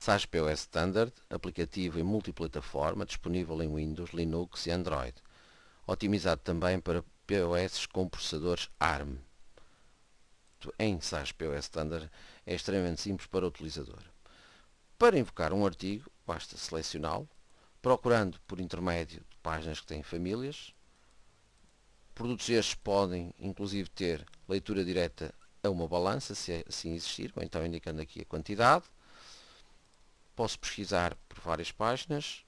SAS POS Standard, aplicativo em multiplataforma, disponível em Windows, Linux e Android. Otimizado também para POS com processadores ARM. Em SAS POS Standard é extremamente simples para o utilizador. Para invocar um artigo, basta selecioná-lo, procurando por intermédio de páginas que têm famílias. Produtos estes podem, inclusive, ter leitura direta a uma balança, se assim existir, ou então indicando aqui a quantidade. Posso pesquisar por várias páginas,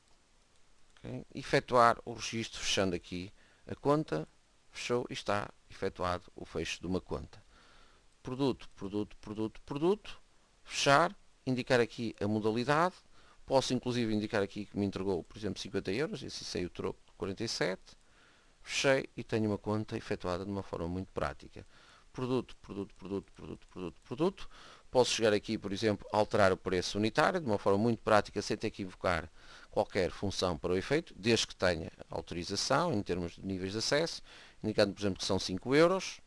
okay? Efetuar o registro fechando aqui a conta, fechou e está efetuado o fecho de uma conta. Produto, produto, produto, produto, fechar, indicar aqui a modalidade, posso inclusive indicar aqui que me entregou, por exemplo, 50 euros, e assim sei o troco de 47, fechei e tenho uma conta efetuada de uma forma muito prática. Produto, produto, produto, produto, produto, produto. Posso chegar aqui, por exemplo, alterar o preço unitário de uma forma muito prática, sem ter que invocar qualquer função para o efeito, desde que tenha autorização em termos de níveis de acesso, indicando, por exemplo, que são 5 euros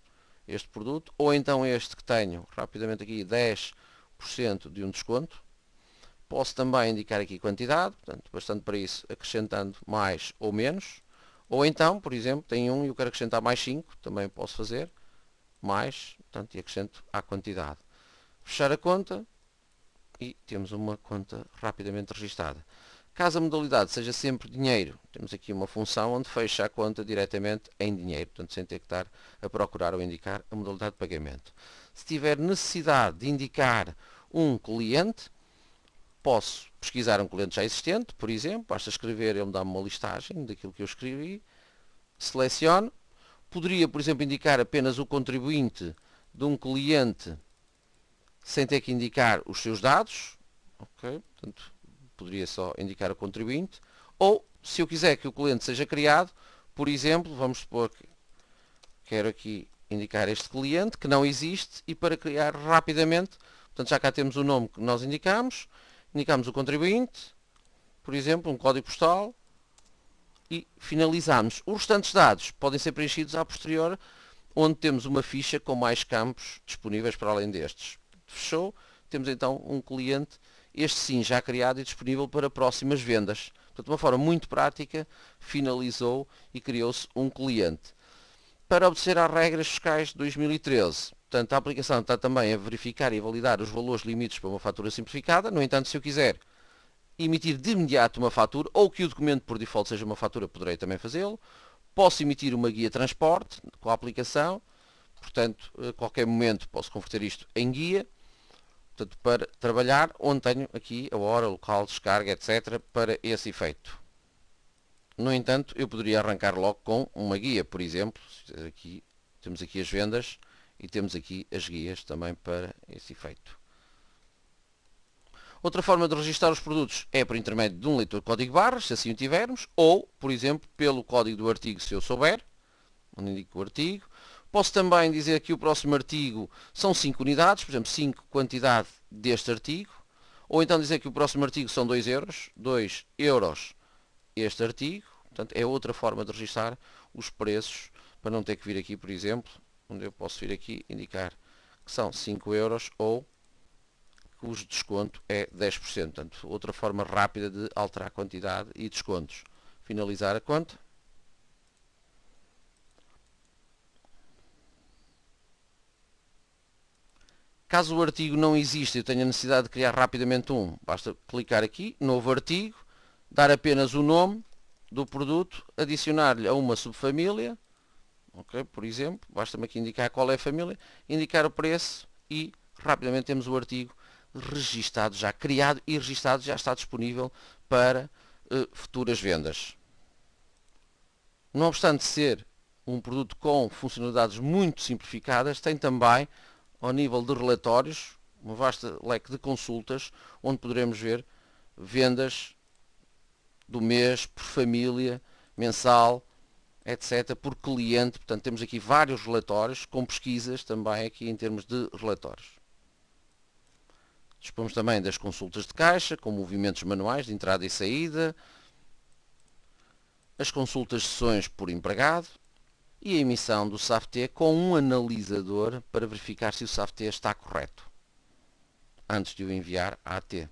este produto, ou então este que tenho, rapidamente aqui, 10% de um desconto. Posso também indicar aqui quantidade, portanto, bastante para isso, acrescentando mais ou menos. Ou então, por exemplo, tenho um e eu quero acrescentar mais 5, também posso fazer mais, portanto, e acrescento à quantidade. Fechar a conta e temos uma conta rapidamente registada. Caso a modalidade seja sempre dinheiro, temos aqui uma função onde fecha a conta diretamente em dinheiro, portanto, sem ter que estar a procurar ou indicar a modalidade de pagamento. Se tiver necessidade de indicar um cliente, posso pesquisar um cliente já existente, por exemplo, basta escrever, ele me dá uma listagem daquilo que eu escrevi, seleciono, poderia, por exemplo, indicar apenas o contribuinte de um cliente sem ter que indicar os seus dados, ok? Portanto, poderia só indicar o contribuinte, ou se eu quiser que o cliente seja criado, por exemplo, vamos supor que quero aqui indicar este cliente que não existe e para criar rapidamente, portanto já cá temos o nome que nós indicamos o contribuinte, por exemplo, um código postal e finalizamos. Os restantes dados podem ser preenchidos a posterior, onde temos uma ficha com mais campos disponíveis para além destes. Fechou, temos então um cliente, este sim já criado e disponível para próximas vendas. Portanto, de uma forma muito prática, finalizou e criou-se um cliente. Para obedecer às regras fiscais de 2013, portanto, a aplicação está também a verificar e a validar os valores limites para uma fatura simplificada. No entanto, se eu quiser emitir de imediato uma fatura, ou que o documento por default seja uma fatura, poderei também fazê-lo. Posso emitir uma guia de transporte com a aplicação, portanto, a qualquer momento posso converter isto em guia, portanto, para trabalhar, onde tenho aqui a hora, o local, descarga, etc., para esse efeito. No entanto, eu poderia arrancar logo com uma guia, por exemplo, aqui, temos aqui as vendas e temos aqui as guias também para esse efeito. Outra forma de registrar os produtos é por intermédio de um leitor de código barras, se assim o tivermos, ou, por exemplo, pelo código do artigo, se eu souber, onde indico o artigo. Posso também dizer que o próximo artigo são 5 unidades, por exemplo, 5 quantidade deste artigo, ou então dizer que o próximo artigo são 2 euros, 2 euros este artigo. Portanto, é outra forma de registrar os preços, para não ter que vir aqui, por exemplo, onde eu posso vir aqui indicar que são 5 euros ou cujo desconto é 10%. Portanto, outra forma rápida de alterar a quantidade e descontos. Finalizar a conta. Caso o artigo não exista e eu tenha necessidade de criar rapidamente um, basta clicar aqui, novo artigo, dar apenas o nome do produto, adicionar-lhe a uma subfamília, okay? Por exemplo, basta-me aqui indicar qual é a família, indicar o preço e rapidamente temos o artigo registado, já criado e registado, já está disponível para futuras vendas. Não obstante ser um produto com funcionalidades muito simplificadas, tem também, ao nível de relatórios, uma vasta leque de consultas, onde poderemos ver vendas do mês, por família, mensal, etc., por cliente. Portanto, temos aqui vários relatórios, com pesquisas também aqui em termos de relatórios. Dispomos também das consultas de caixa, com movimentos manuais de entrada e saída, as consultas de sessões por empregado e a emissão do SAFT com um analisador para verificar se o SAFT está correto, antes de o enviar à AT.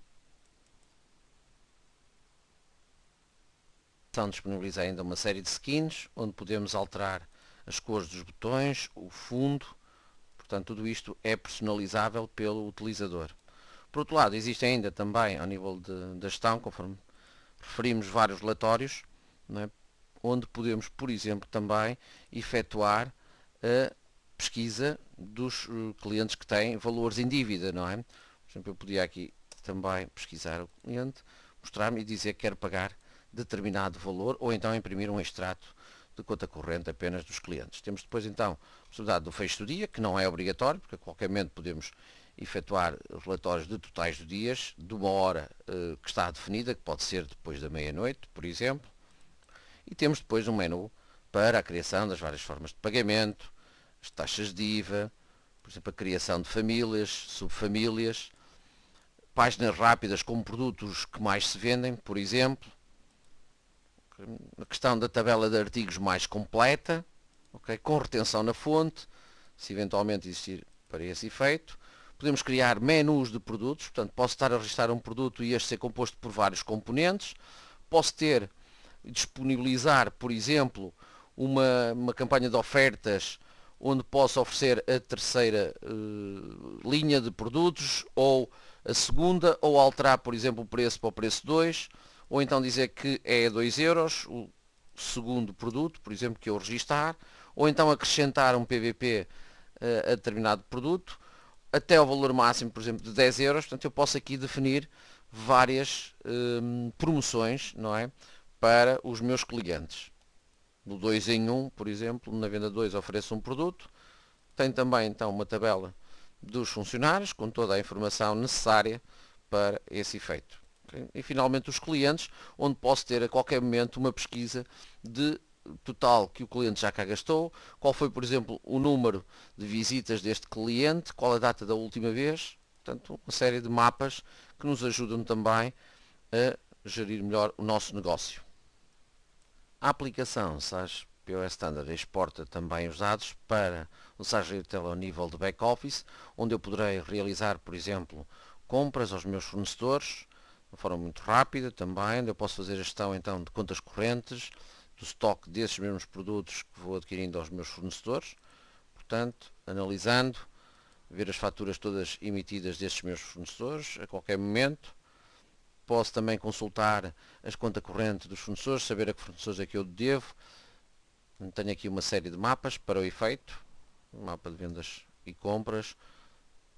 gestão disponibiliza ainda uma série de skins, onde podemos alterar as cores dos botões, o fundo, portanto tudo isto é personalizável pelo utilizador. Por outro lado, existe ainda também, ao nível da gestão, conforme referimos, vários relatórios, não é? Onde podemos, por exemplo, também efetuar a pesquisa dos clientes que têm valores em dívida, não é? Por exemplo, eu podia aqui também pesquisar o cliente, mostrar-me e dizer que quero pagar determinado valor, ou então imprimir um extrato de conta corrente apenas dos clientes. Temos depois então a possibilidade do fecho do dia, que não é obrigatório, porque a qualquer momento podemos efetuar relatórios de totais de dias, de uma hora que está definida, que pode ser depois da meia-noite, por exemplo. E temos depois um menu para a criação das várias formas de pagamento, as taxas de IVA, por exemplo, a criação de famílias, subfamílias, páginas rápidas com produtos que mais se vendem, por exemplo, a questão da tabela de artigos mais completa, okay, com retenção na fonte, se eventualmente existir para esse efeito. Podemos criar menus de produtos, portanto posso estar a registrar um produto e este ser composto por vários componentes. Posso disponibilizar, por exemplo, uma campanha de ofertas onde posso oferecer a terceira linha de produtos, ou a segunda, ou alterar, por exemplo, o preço para o preço 2, ou então dizer que é 2 euros o segundo produto, por exemplo, que eu registar, ou então acrescentar um PVP a determinado produto, até ao valor máximo, por exemplo, de 10 euros. Portanto, eu posso aqui definir várias promoções, não é, para os meus clientes. No 2 em 1, por exemplo, na venda 2 ofereço um produto. Tem também então uma tabela dos funcionários com toda a informação necessária para esse efeito. E finalmente os clientes, onde posso ter a qualquer momento uma pesquisa de total que o cliente já cá gastou, qual foi, por exemplo, o número de visitas deste cliente, qual a data da última vez. Portanto, uma série de mapas que nos ajudam também a gerir melhor o nosso negócio. A aplicação SAS POS Standard exporta também os dados para o SAS Retail ao nível de back-office, onde eu poderei realizar, por exemplo, compras aos meus fornecedores, de uma forma muito rápida também, onde eu posso fazer a gestão então de contas correntes, do estoque desses mesmos produtos que vou adquirindo aos meus fornecedores, portanto, analisando, ver as faturas todas emitidas destes meus fornecedores a qualquer momento. Posso também consultar as contas correntes dos fornecedores, saber a que fornecedores é que eu devo. Tenho aqui uma série de mapas para o efeito, mapa de vendas e compras,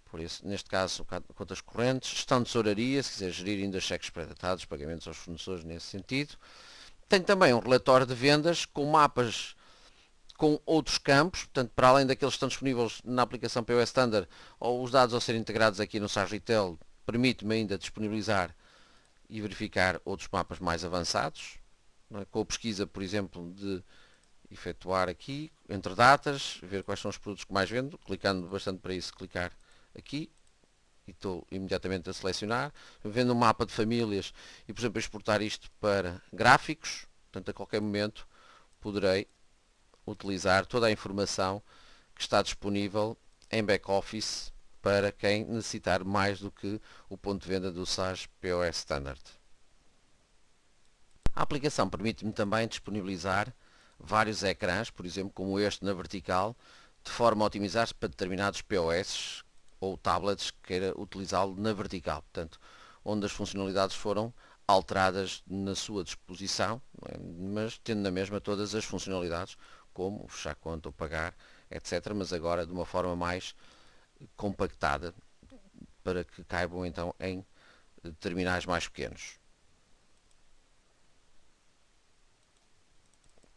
por isso, neste caso, contas correntes, gestão de tesouraria, se quiser gerir ainda cheques pré-datados, pagamentos aos fornecedores nesse sentido. Tenho também um relatório de vendas com mapas com outros campos, portanto, para além daqueles que estão disponíveis na aplicação POS Standard, ou os dados ao serem integrados aqui no SAS Retail, permite-me ainda disponibilizar e verificar outros mapas mais avançados, não é? Com a pesquisa, por exemplo, de efetuar aqui, entre datas, ver quais são os produtos que mais vendo, clicando bastante para isso, clicar aqui, e estou imediatamente a selecionar, vendo um mapa de famílias e, por exemplo, exportar isto para gráficos, portanto, a qualquer momento poderei utilizar toda a informação que está disponível em back-office para quem necessitar mais do que o ponto de venda do SAS POS Standard. A aplicação permite-me também disponibilizar vários ecrãs, por exemplo, como este na vertical, de forma a otimizar-se para determinados POS ou tablets que queira utilizá-lo na vertical, portanto, onde as funcionalidades foram alteradas na sua disposição, mas tendo na mesma todas as funcionalidades, como fechar conta ou pagar, etc., mas agora de uma forma mais compactada, para que caibam então em terminais mais pequenos.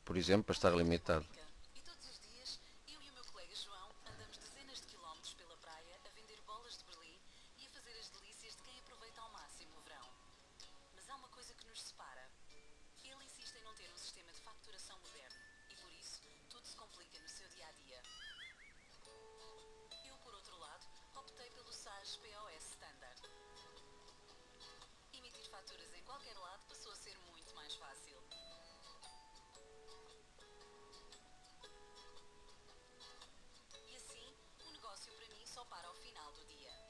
Por exemplo, para estar limitado. E todos os dias, eu e o meu colega João andamos dezenas de quilómetros pela praia a vender bolas de Berlim e a fazer as delícias de quem aproveita ao máximo o verão. Mas há uma coisa que nos separa. Ele insiste em não ter um sistema de facturação moderno e por isso tudo se complica no seu dia-a-dia. Eu, por outro lado, optei pelo SAS POS Standard. Emitir faturas em qualquer lado passou a ser muito mais fácil. E assim, o negócio para mim só para ao final do dia.